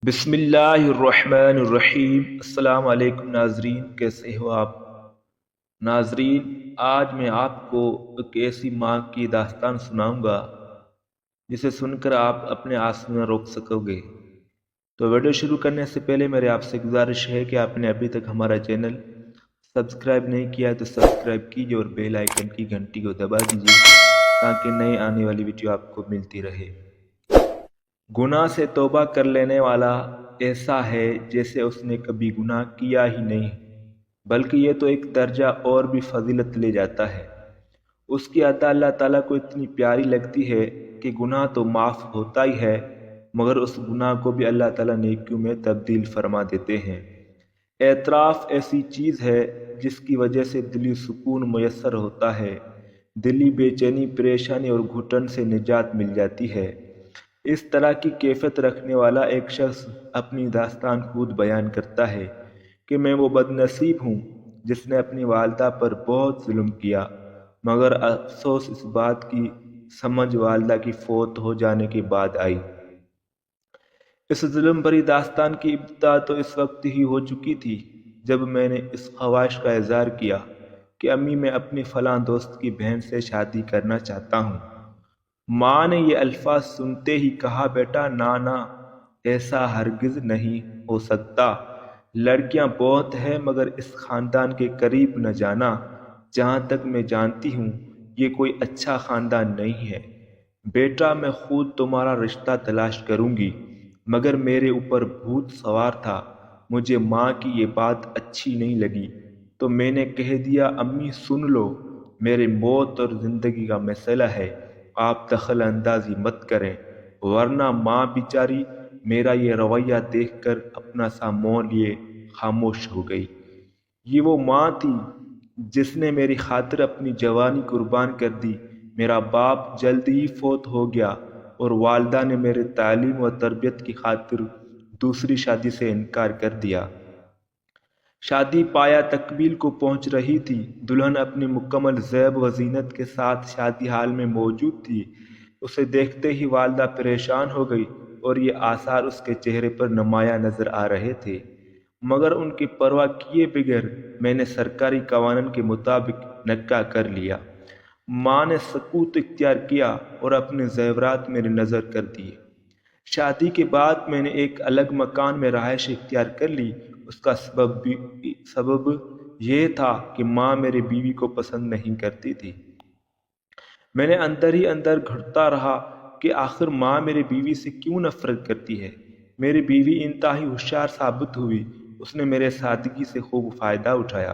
بسم اللہ الرحمن الرحیم۔ السلام علیکم ناظرین، کیسے ہو آپ؟ ناظرین، آج میں آپ کو ایک ایسی ماں کی داستان سناؤں گا جسے سن کر آپ اپنے آنسو نہ روک سکو گے۔ تو ویڈیو شروع کرنے سے پہلے میرے آپ سے گزارش ہے کہ آپ نے ابھی تک ہمارا چینل سبسکرائب نہیں کیا تو سبسکرائب کیجیے اور بیل آئیکن کی گھنٹی کو دبا دیجیے تاکہ نئی آنے والی ویڈیو آپ کو ملتی رہے۔ گناہ سے توبہ کر لینے والا ایسا ہے جیسے اس نے کبھی گناہ کیا ہی نہیں، بلکہ یہ تو ایک درجہ اور بھی فضیلت لے جاتا ہے۔ اس کی عطا اللہ تعالیٰ کو اتنی پیاری لگتی ہے کہ گناہ تو معاف ہوتا ہی ہے، مگر اس گناہ کو بھی اللہ تعالیٰ نیکیوں میں تبدیل فرما دیتے ہیں۔ اعتراف ایسی چیز ہے جس کی وجہ سے دلی سکون میسر ہوتا ہے، دلی بے چینی، پریشانی اور گھٹن سے نجات مل جاتی ہے۔ اس طرح کی کیفیت رکھنے والا ایک شخص اپنی داستان خود بیان کرتا ہے کہ میں وہ بد نصیب ہوں جس نے اپنی والدہ پر بہت ظلم کیا، مگر افسوس اس بات کی سمجھ والدہ کی فوت ہو جانے کے بعد آئی۔ اس ظلم بھری داستان کی ابتدا تو اس وقت ہی ہو چکی تھی جب میں نے اس خواہش کا اظہار کیا کہ امی، میں اپنی فلاں دوست کی بہن سے شادی کرنا چاہتا ہوں۔ ماں نے یہ الفاظ سنتے ہی کہا، بیٹا نانا، ایسا ہرگز نہیں ہو سکتا۔ لڑکیاں بہت ہیں مگر اس خاندان کے قریب نہ جانا۔ جہاں تک میں جانتی ہوں یہ کوئی اچھا خاندان نہیں ہے۔ بیٹا، میں خود تمہارا رشتہ تلاش کروں گی، مگر میرے اوپر بھوت سوار تھا۔ مجھے ماں کی یہ بات اچھی نہیں لگی تو میں نے کہہ دیا، امی سن لو، میرے موت اور زندگی کا مسئلہ ہے، آپ دخل اندازی مت کریں، ورنہ ماں بیچاری میرا یہ رویہ دیکھ کر اپنا سا منہ لیے خاموش ہو گئی۔ یہ وہ ماں تھی جس نے میری خاطر اپنی جوانی قربان کر دی۔ میرا باپ جلد ہی فوت ہو گیا اور والدہ نے میرے تعلیم و تربیت کی خاطر دوسری شادی سے انکار کر دیا۔ شادی پایا تکمیل کو پہنچ رہی تھی، دلہن اپنی مکمل زیب و زینت کے ساتھ شادی ہال میں موجود تھی۔ اسے دیکھتے ہی والدہ پریشان ہو گئی اور یہ آثار اس کے چہرے پر نمایاں نظر آ رہے تھے، مگر ان کی پرواہ کیے بغیر میں نے سرکاری قوانین کے مطابق نکاح کر لیا۔ ماں نے سکوت اختیار کیا اور اپنے زیورات میرے نظر کر دیے۔ شادی کے بعد میں نے ایک الگ مکان میں رہائش اختیار کر لی۔ اس کا سبب یہ تھا کہ ماں میری بیوی کو پسند نہیں کرتی تھی۔ میں نے اندر ہی اندر گھٹتا رہا کہ آخر ماں میری بیوی سے کیوں نفرت کرتی ہے۔ میری بیوی انتہائی ہوشیار ثابت ہوئی، اس نے میرے سادگی سے خوب فائدہ اٹھایا۔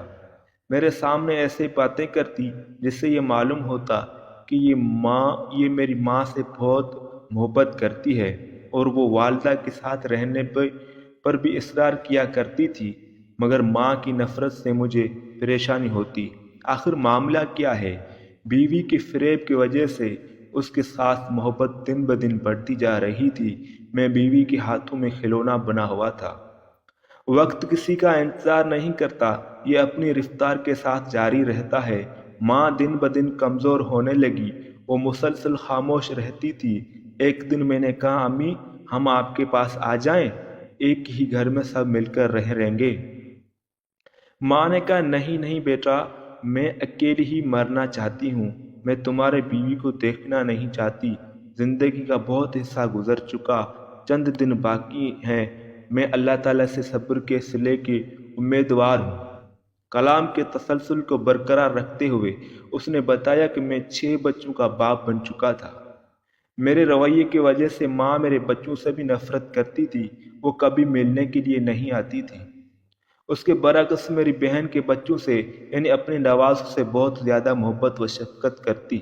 میرے سامنے ایسے باتیں کرتی جس سے یہ معلوم ہوتا کہ یہ میری ماں سے بہت محبت کرتی ہے، اور وہ والدہ کے ساتھ رہنے پر بھی اصرار کیا کرتی تھی، مگر ماں کی نفرت سے مجھے پریشانی ہوتی۔ آخر معاملہ کیا ہے؟ بیوی کے فریب کی وجہ سے اس کے ساتھ محبت دن بدن بڑھتی جا رہی تھی۔ میں بیوی کے ہاتھوں میں کھلونا بنا ہوا تھا۔ وقت کسی کا انتظار نہیں کرتا، یہ اپنی رفتار کے ساتھ جاری رہتا ہے۔ ماں دن بدن کمزور ہونے لگی، وہ مسلسل خاموش رہتی تھی۔ ایک دن میں نے کہا، امی ہم آپ کے پاس آ جائیں، ایک ہی گھر میں سب مل کر رہیں گے۔ ماں نے کہا، نہیں نہیں بیٹا، میں اکیلی ہی مرنا چاہتی ہوں، میں تمہارے بیوی کو دیکھنا نہیں چاہتی۔ زندگی کا بہت حصہ گزر چکا، چند دن باقی ہیں، میں اللہ تعالیٰ سے صبر کے صلے کی امیدوار ہوں۔ کلام کے تسلسل کو برقرار رکھتے ہوئے اس نے بتایا کہ میں 6 بچوں کا باپ بن چکا تھا۔ میرے رویے کی وجہ سے ماں میرے بچوں سے بھی نفرت کرتی تھی، وہ کبھی ملنے کے لیے نہیں آتی تھی۔ اس کے برعکس میری بہن کے بچوں سے، یعنی اپنے نوازوں سے بہت زیادہ محبت و شفقت کرتی۔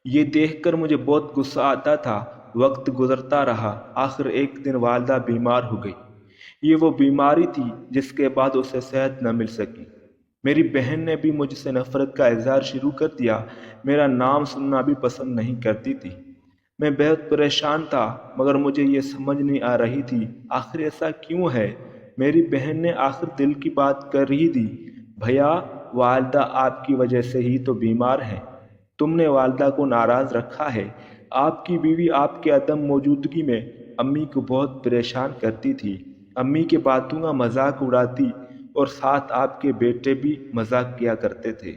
یہ دیکھ کر مجھے بہت غصہ آتا تھا۔ وقت گزرتا رہا، آخر ایک دن والدہ بیمار ہو گئی۔ یہ وہ بیماری تھی جس کے بعد اسے صحت نہ مل سکی۔ میری بہن نے بھی مجھ سے نفرت کا اظہار شروع کر دیا، میرا نام سننا بھی پسند نہیں کرتی تھی۔ میں بہت پریشان تھا، مگر مجھے یہ سمجھ نہیں آ رہی تھی آخر ایسا کیوں ہے۔ میری بہن نے آخر دل کی بات کر ہی دی، بھیا والدہ آپ کی وجہ سے ہی تو بیمار ہیں، تم نے والدہ کو ناراض رکھا ہے۔ آپ کی بیوی آپ کے عدم موجودگی میں امی کو بہت پریشان کرتی تھی۔ امی کے باتوں کا مذاق اڑاتی اور ساتھ آپ کے بیٹے بھی مذاق کیا کرتے تھے۔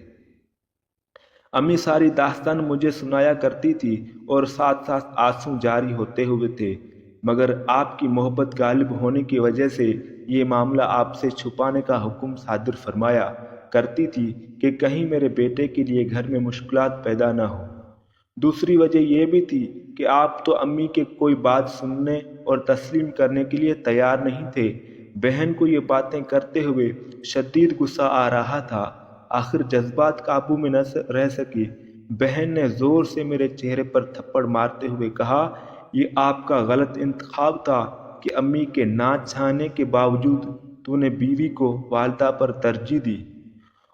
امی ساری داستان مجھے سنایا کرتی تھی اور ساتھ ساتھ آنسو جاری ہوتے ہوئے تھے، مگر آپ کی محبت غالب ہونے کی وجہ سے یہ معاملہ آپ سے چھپانے کا حکم صادر فرمایا کرتی تھی کہ کہیں میرے بیٹے کے لیے گھر میں مشکلات پیدا نہ ہوں۔ دوسری وجہ یہ بھی تھی کہ آپ تو امی کے کوئی بات سننے اور تسلیم کرنے کے لیے تیار نہیں تھے۔ بہن کو یہ باتیں کرتے ہوئے شدید غصہ آ رہا تھا۔ آخر جذبات قابو میں نہ رہ سکی، بہن نے زور سے میرے چہرے پر تھپڑ مارتے ہوئے کہا، یہ آپ کا غلط انتخاب تھا کہ امی کے نہ چاہنے کے باوجود تو نے بیوی کو والدہ پر ترجیح دی۔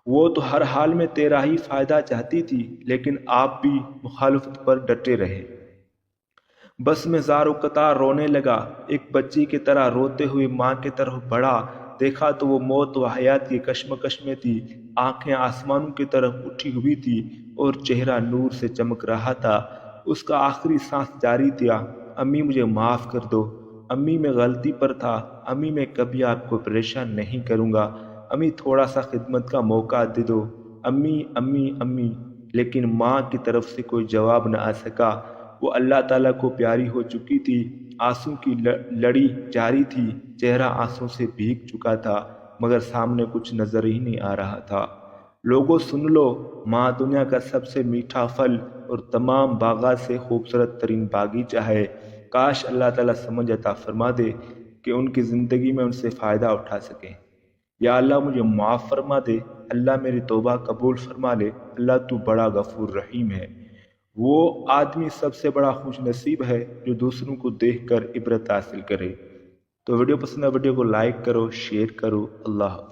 وہ تو ہر حال میں تیرا ہی فائدہ چاہتی تھی، لیکن آپ بھی مخالفت پر ڈٹے رہے۔ بس میں زار و قطار رونے لگا، ایک بچی کی طرح روتے ہوئے ماں کی طرف بڑھا۔ دیکھا تو وہ موت و حیات کی کشمکش میں تھی، آنکھیں آسمانوں کی طرف اٹھی ہوئی تھی اور چہرہ نور سے چمک رہا تھا۔ اس کا آخری سانس جاری تھا، امی مجھے معاف کر دو، امی میں غلطی پر تھا، امی میں کبھی آپ کو پریشان نہیں کروں گا، امی تھوڑا سا خدمت کا موقع دے دو، امی امی امی۔ لیکن ماں کی طرف سے کوئی جواب نہ آ سکا۔ وہ اللہ تعالیٰ کو پیاری ہو چکی تھی، آنسو کی لڑی جاری تھی، چہرہ آنسو سے بھیگ چکا تھا، مگر سامنے کچھ نظر ہی نہیں آ رہا تھا۔ لوگوں سن لو، ماں دنیا کا سب سے میٹھا پھل اور تمام باغات سے خوبصورت ترین باغیچہ ہے۔ کاش اللہ تعالیٰ سمجھ عطا فرما دے کہ ان کی زندگی میں ان سے فائدہ اٹھا سکیں۔ یا اللہ مجھے معاف فرما دے، اللہ میری توبہ قبول فرما لے، اللہ تو بڑا غفور رحیم ہے۔ وہ آدمی سب سے بڑا خوش نصیب ہے جو دوسروں کو دیکھ کر عبرت حاصل کرے۔ تو ویڈیو پسند ہے، ویڈیو کو لائک کرو، شیئر کرو۔ اللہ حافظ۔